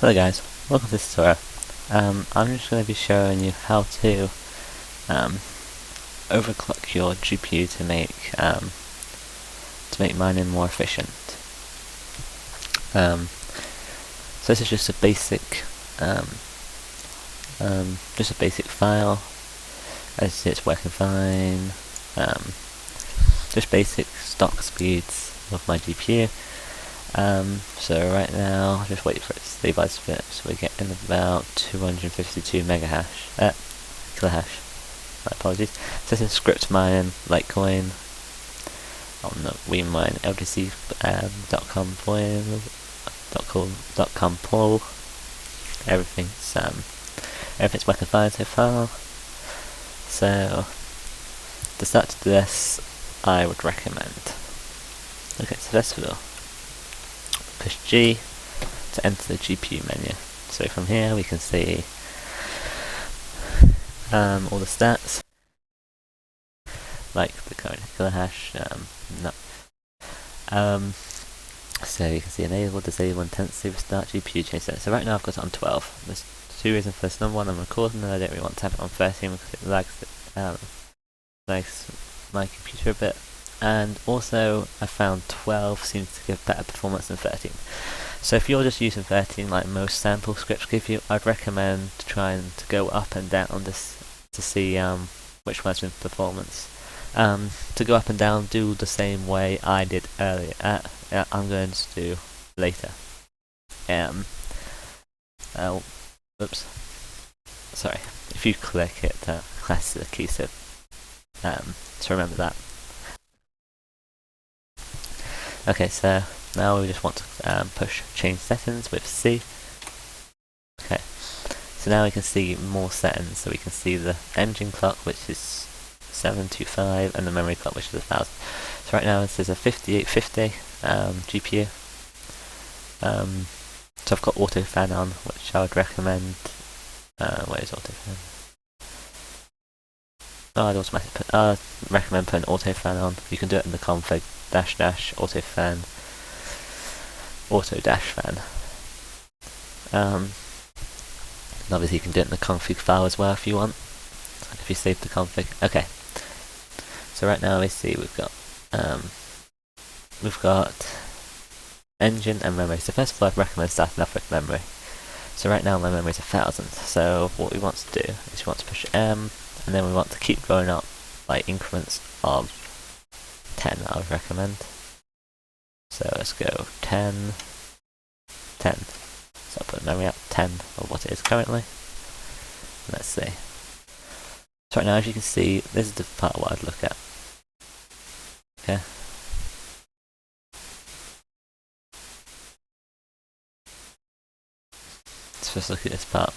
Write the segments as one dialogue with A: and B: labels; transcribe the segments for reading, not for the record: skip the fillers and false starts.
A: Hello guys, welcome to this tutorial. I'm just going to be showing you how to overclock your GPU to make mining more efficient. So this is just a basic file. As you see, it's working fine. Just basic stock speeds of my GPU. So right now, I'll just wait for it to stabilize a bit, so we're getting about 252 kilohash. My apologies. So this is Scrypt mining, Litecoin. Oh no, we mine LDC.com pool. Everything's working fine so far. So to start to do this, I would recommend. Okay, so first of all, push G to enter the GPU menu. So from here we can see all the stats, like the current kilohash. So you can see enable, disable, intensity, restart, GPU change set. So right now I've got it on 12. There's two reasons for this. Number one, I'm recording and I don't really want to have it on 13 because it lags my computer a bit. And also, I found 12 seems to give better performance than 13. So if you're just using 13 like most sample scripts give you, I'd recommend trying to go up and down this to see which one's with performance. To go up and down, do the same way I did earlier. I'm going to do later. Oops. Sorry. If you click it, class the key, so remember that. Okay, so now we just want to push change settings with C. Okay, so now we can see more settings. So we can see the engine clock, which is 725, and the memory clock, which is 1000. So right now this is a 5850 GPU. So I've got auto fan on, which I would recommend. Where is auto fan? Oh, I'd recommend putting auto fan on. You can do it in the config -- auto fan, auto -fan. And obviously you can do it in the config file as well if you want, if you save the config. Okay, so right now we see we've got engine and memory. So first of all, I'd recommend starting off with memory. So right now my memory is 1000. So what we want to do is we want to push M, and then we want to keep going up by increments of 10, I would recommend. So let's go 10, 10. So I'll put memory up 10 of what it is currently. Let's see. So right now, as you can see, this is the part what I'd look at. Okay. Let's first look at this part.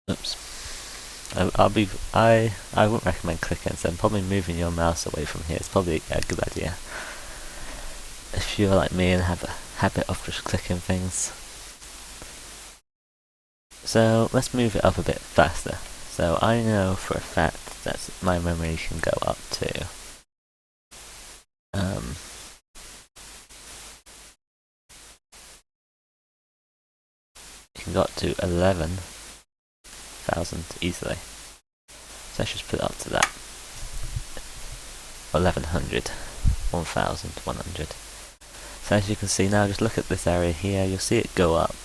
A: Oops. I wouldn't recommend clicking, so probably moving your mouse away from here is probably a good idea. If you're like me and have a habit of just clicking things. So let's move it up a bit faster. So I know for a fact that my memory can go up to you can go up to 11,000 easily. So let's just put it up to that. 1100, 1100. So as you can see now, just look at this area here, you'll see it go up.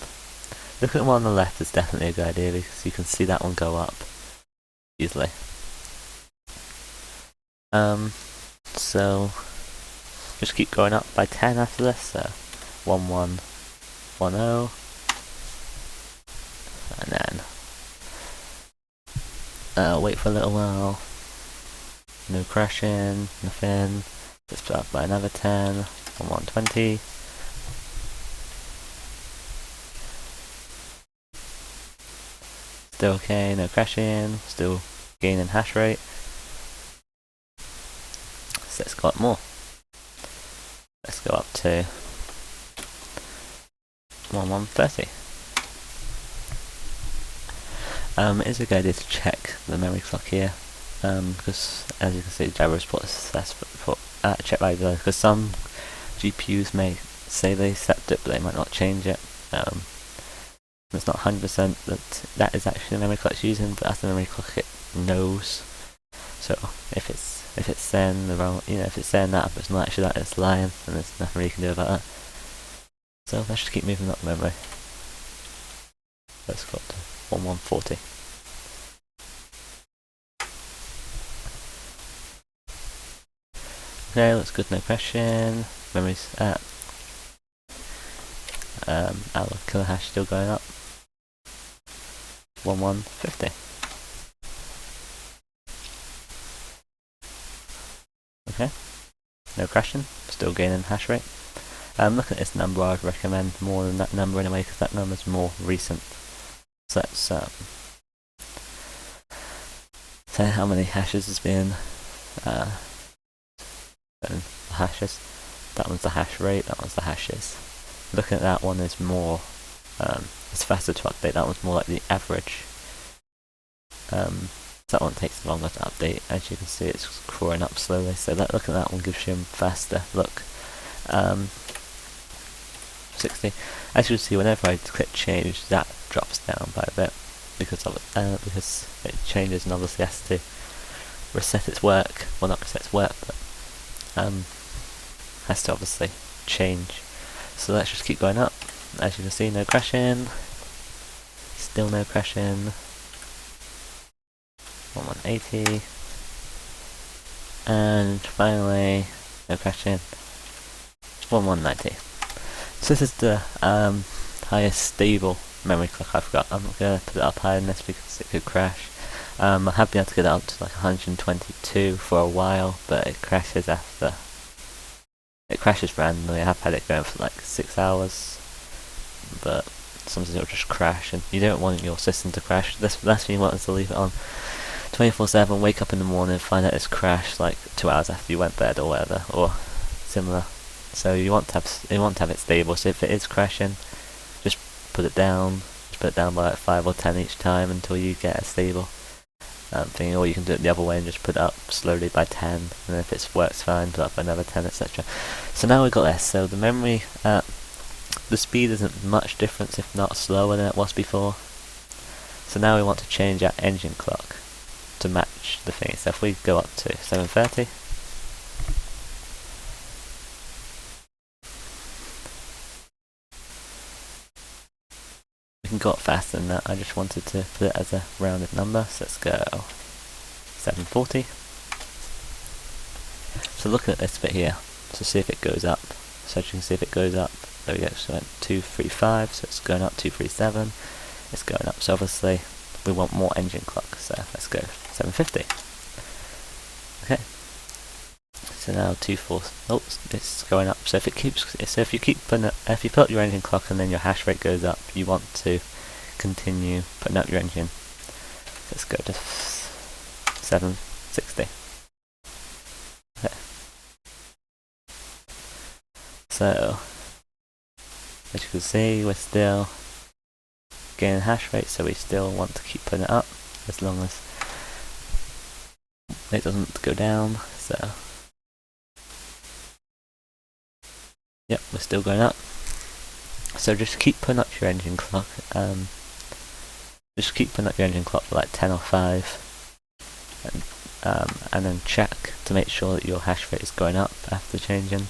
A: Look at the one on the left, is definitely a good idea because you can see that one go up easily. So just keep going up by 10 after this, so 1110, and then wait for a little while, no crashing, nothing. Let's put up by another 10, 1120. Still okay, no crashing, still gaining hash rate. So let's go up more. Let's go up to 1130. It is a good idea to check the memory clock here, because as you can see, Java report is successful. check right below, because some GPUs may say they accept it, but they might not change it. It's not 100% that is actually the memory clock it's using, but that's the memory clock it knows. So if it's saying the wrong, if it's saying that but it's not actually that, it's lying, and there's nothing you can do about that. So let's just keep moving up the memory. Let's go up to 1140. Okay, looks good, no crashing. Memory's at our killer hash still going up. 1150. Okay, no crashing, still gaining hash rate. Look at this number, I'd recommend more than that number anyway, because that number's more recent. So let's say how many hashes has been hashes. That one's the hash rate, that one's the hashes. Looking at that one is more, it's faster to update, that one's more like the average. That one takes longer to update. As you can see, it's crawling up slowly, so looking at that one gives you a faster look. 60. As you can see, whenever I click change, that drops down by a bit because of it, because it changes, and obviously has to reset its work. Well, not reset its work, but has to obviously change. So let's just keep going up. As you can see, no crashing. Still no crashing. 1180. And finally, no crashing. 1190. So this is the highest stable memory clock I've got. I'm not going to put it up higher than this because it could crash. I have been able to get it up to like 122 for a while, but it crashes after. It crashes randomly. I have had it going for like 6 hours, but sometimes it'll just crash, and you don't want your system to crash. That's when you want to leave it on 24/7, wake up in the morning, find out it's crashed like 2 hours after you went to bed or whatever, or similar. So you want to have it stable. So if it is crashing, just put it down. Just put it down by like 5 or 10 each time until you get a stable thing. Or you can do it the other way and just put it up slowly by 10. And then if it works fine, put up another 10, etc. So now we've got this. So the memory, the speed isn't much difference, if not slower than it was before. So now we want to change our engine clock to match the thing. So if we go up to 730. We can go up faster than that. I just wanted to put it as a rounded number, so let's go 740. So look at this bit here, so see if it goes up. So as you can see, if it goes up, there we go, so 235, so it's going up, 237, it's going up. So obviously we want more engine clock, so let's go 750. Okay. So now 24. Oh, it's going up. So if you put up your engine clock and then your hash rate goes up, you want to continue putting up your engine. Let's go to 760. Okay. So as you can see, we're still getting hash rate, so we still want to keep putting it up as long as it doesn't go down. So yep, we're still going up. So just keep putting up your engine clock. Just keep putting up your engine clock for like 10 or 5, and then check to make sure that your hash rate is going up after changing.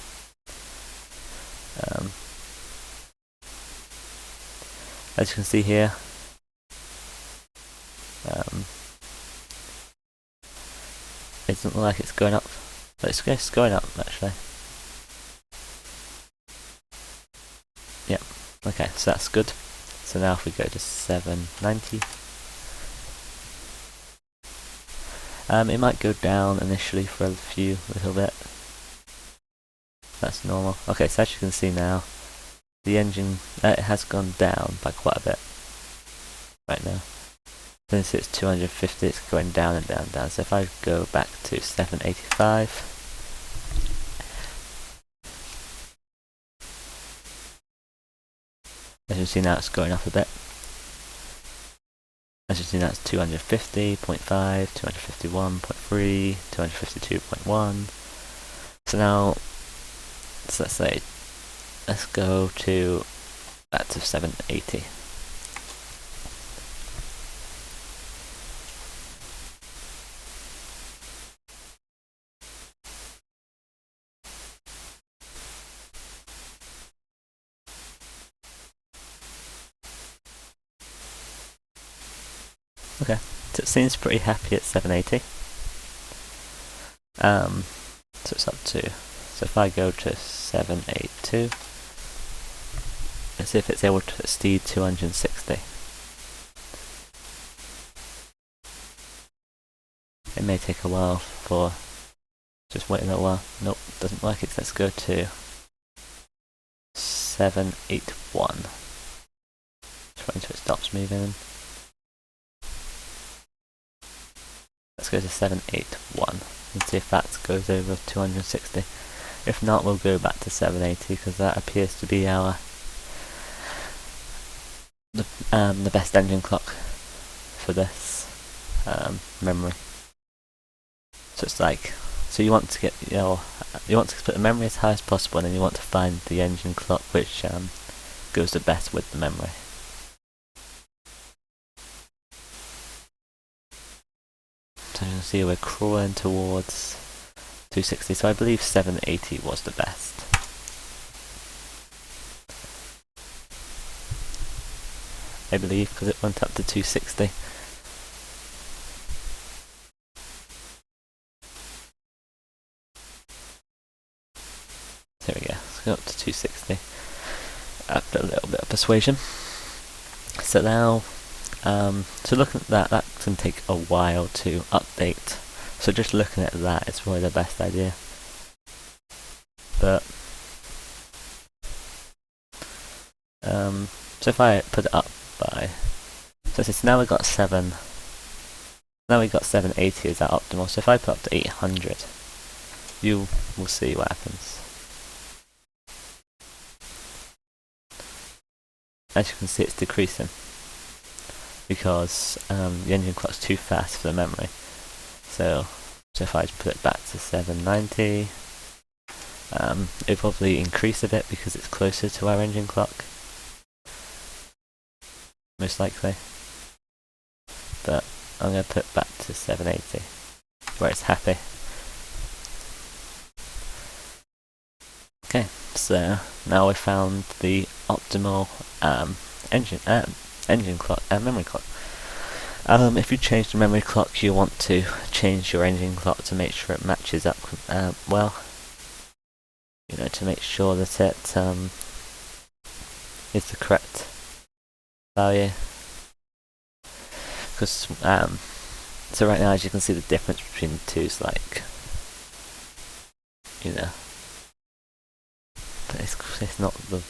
A: As you can see here, it doesn't look like it's going up, but it's going up actually. Yep, okay, so that's good. So now if we go to 790, it might go down initially for a little bit. That's normal. Okay, so as you can see now, the engine, it has gone down by quite a bit right now. Since it's 250, it's going down and down and down. So if I go back to 785, as you see now, it's going up a bit. As you see now, it's 250.5, 251.3, 252.1, So now, let's say, let's go to back to 780. Okay, so it seems pretty happy at 780. So it's up to, so if I go to 782, let's see if it's able to exceed 260. It may take a while for, just wait a little while. Nope, doesn't like it. Let's go to 781. Just wait until it stops moving. Let's go to 781 and see if that goes over 260. If not, we'll go back to 780 because that appears to be our the best engine clock for this memory. So it's like, so you want to get you want to put the memory as high as possible, and then you want to find the engine clock which goes the best with the memory. So you can see we're crawling towards 260. So I believe 780 was the best. I believe because it went up to 260. There we go. Let's go up to 260 after a little bit of persuasion. So now, so looking at that, that can take a while to update. So just looking at that is probably the best idea. But so if I put it up by, so since now we got 780 is that optimal. So if I put up to 800, you will see what happens. As you can see, it's decreasing because the engine clock's too fast for the memory. So if I put it back to 790, it'll probably increase a bit because it's closer to our engine clock, most likely. But I'm going to put it back to 780, where it's happy. Okay, so now we found the optimal engine clock and memory clock. If you change the memory clock, you want to change your engine clock to make sure it matches up well. You know, to make sure that it is the correct value. Because so right now, as you can see, the difference between the two is like, you know, it's not the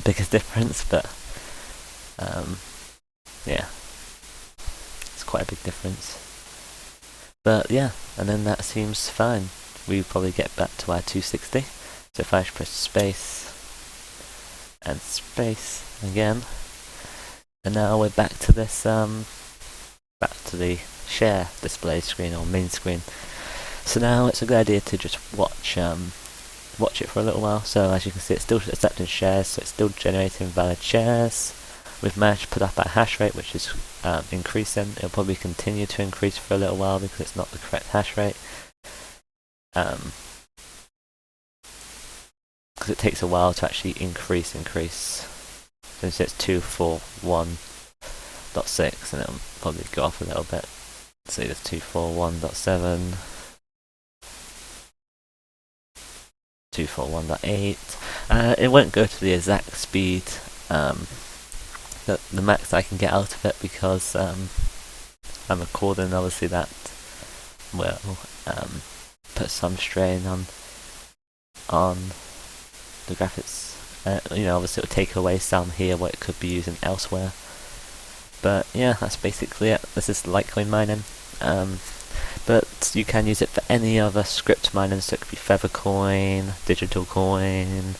A: biggest difference, but yeah, it's quite a big difference. But yeah, and then that seems fine. We probably get back to our 260. So if I press space and space again, and now we're back to this back to the share display screen or main screen. So now it's a good idea to just watch it for a little while. So as you can see, it's still accepting shares, so it's still generating valid shares. We've managed to put up our hash rate, which is increasing. It'll probably continue to increase for a little while because it's not the correct hash rate. Because it takes a while to actually increase. Since it's 241.6, and it'll probably go off a little bit. So there's 241.7. 241.8. It won't go to the exact speed, the max I can get out of it, because I'm recording. Obviously, that will put some strain on the graphics. You know, obviously, it will take away some here what it could be using elsewhere. But yeah, that's basically it. This is Litecoin mining. But you can use it for any other Scrypt mining, so it could be Feathercoin, Digital Coin,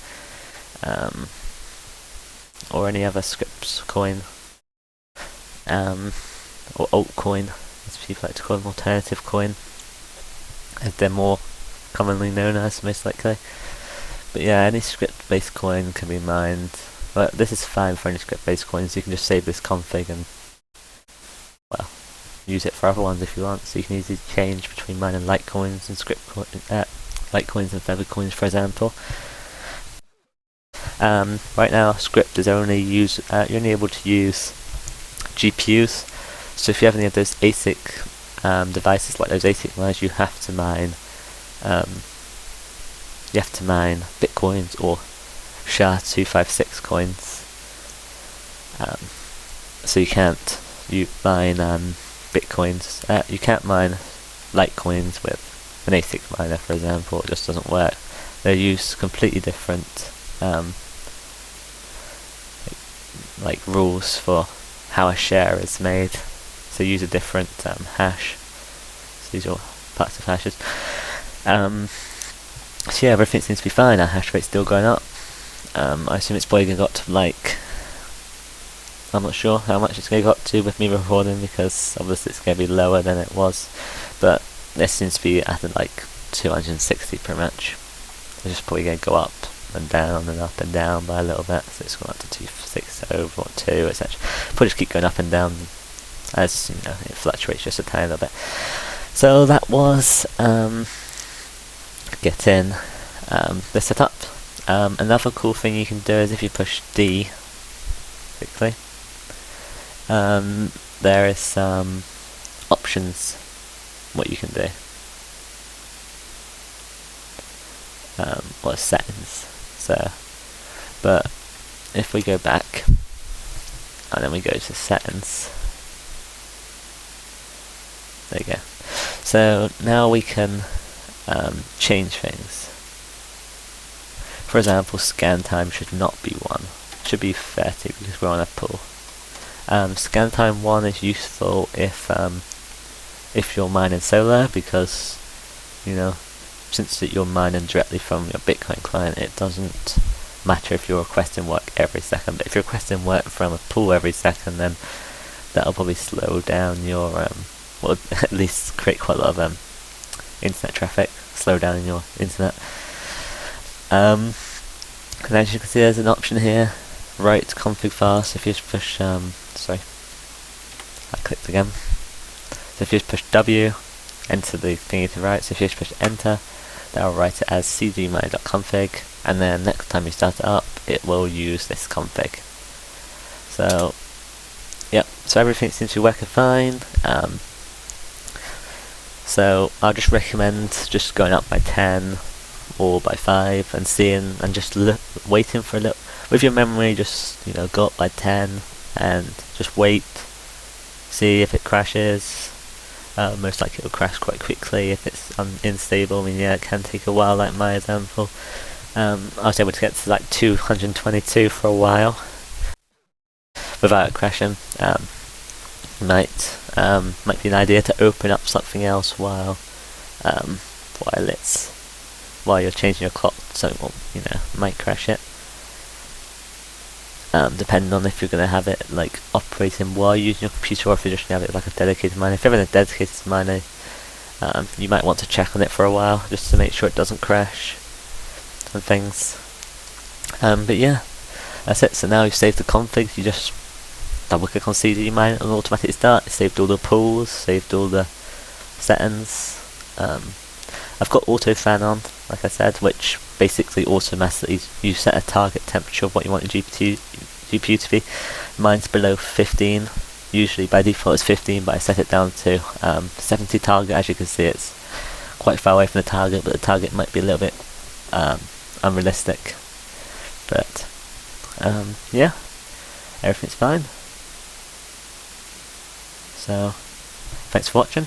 A: or any other Scrypt coin, or altcoin, as people like to call them, alternative coin, as they're more commonly known as, most likely. But yeah, any Scrypt-based coin can be mined. Well, this is fine for any Scrypt-based coins. You can just save this config and, well, use it for other ones if you want. So you can easily change between mining Litecoins and Litecoins and Feathercoins, for example. Right now, Scrypt is only you're only able to use GPUs. So if you have any of those ASIC devices, like those ASIC miners, you have to mine Bitcoins or SHA-256 coins. So you can't mine Bitcoins. You can't mine Litecoins with an ASIC miner, for example. It just doesn't work. They use completely different like rules for how a share is made. So use a different hash. So these are parts of hashes. So yeah, everything seems to be fine. Our hash rate's still going up. I assume it's probably going to go up to like, I'm not sure how much it's going to go up to with me recording, because obviously it's going to be lower than it was. But this seems to be at like 260 pretty much. It's just probably going to go up and down and up and down by a little bit. So it's going up to 260 or 2, etc. Probably just keep going up and down as, you know, it fluctuates just a tiny little bit. So that was getting this set up. Another cool thing you can do is if you push D quickly, there is some options what you can do. Or settings. So, but if we go back and then we go to settings, there you go. So now we can change things. For example, scan time should not be 1. It should be 30 because we're on a pool. Scan time 1 is useful if you're mining solar, because, you know, since you're mining directly from your Bitcoin client, it doesn't matter if you're requesting work every second. But if you're requesting work from a pool every second, then that'll probably slow down your well, at least create quite a lot of internet traffic, slow down in your internet. And as you can see, there's an option here, write config file. So if you just push, sorry, I clicked again. So if you just push W, enter the thingy to write. So if you just push enter, that'll write it as cgminer.config, and then next time you start it up, it will use this config. So, yep, so everything seems to be working fine. So I'll just recommend just going up by 10 or by 5 and seeing, and just waiting for a little, with your memory, just, you know, go up by 10 and just wait, see if it crashes. Most likely it will crash quite quickly if it's unstable. I mean, yeah, it can take a while, like my example. I was able to get to like 222 for a while without it crashing. Might be an idea to open up something else while you're changing your clock, so it won't, you know, might crash it. Depending on if you're going to have it like operating while using your computer, or if you're just going to have it like a dedicated miner. If you're in a dedicated miner, you might want to check on it for a while just to make sure it doesn't crash and things. But yeah, that's it. So now you've saved the config, you just double click on Cgminer and automatically start. It saved all the pools, saved all the settings. I've got auto fan on, like I said, which basically automatically you set a target temperature of what you want your GPU to be. Mine's below 15. Usually by default it's 15, but I set it down to 70 target. As you can see, it's quite far away from the target, but the target might be a little bit unrealistic. But yeah, everything's fine. So thanks for watching.